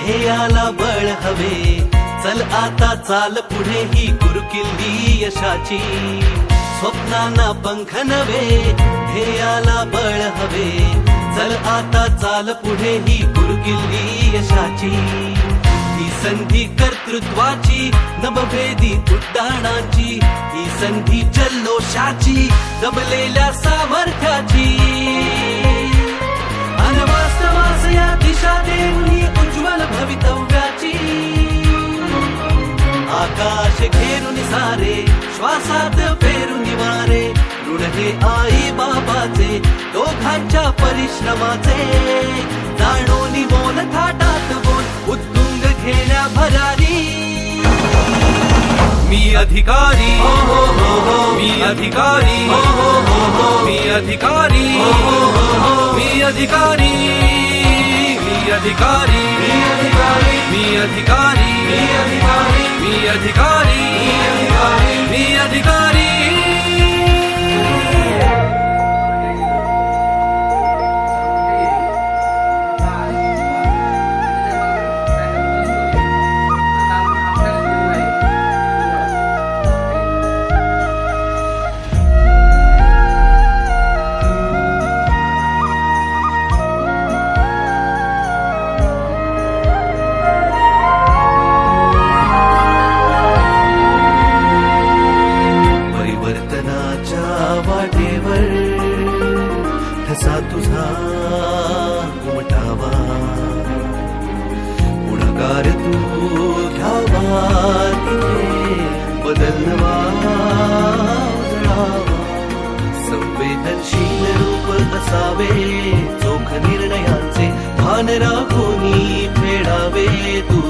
ध्येयाला बळ हवे, चल आता चाल पुढे ही गुरुकिल्ली यशाची. स्वप्नांना पंख नवे, ध्येयाला बळ हवे, चल आता चाल पुढे ही गुरुकिल्ली यशाची. ही संधी कर्तृत्वाची, नभभेदी उड्डाणाची, ही संधी जल्लोषाची, दबलेल्या सामर्थ्याची. अनवास्तवास या दिशा देऊन ही उज्ज्वल भवितव्याची. आकाश घेरून सारे, श्वासात पेरून वारे, ऋण हे आई बाबाचे, दोघांच्या परिश्रमाचे. जाणोनी मोल थाटात बोल, उत्तुंग घेण्या भरारी. मी अधिकारी, मी अधिकारी, मी अधिकारी, मी अधिकारी, मी अधिकारी, मी अधिकारी, मी अधिकारी, मी अधिकारी. वाटेवर ठसा तुझा उमटावा, पुढाकार तू घ्यावा, तिथे बदलवा जळावा. संवेदनशील रूप असावे, चोख निर्णयाचे भान राखून फेडावे तू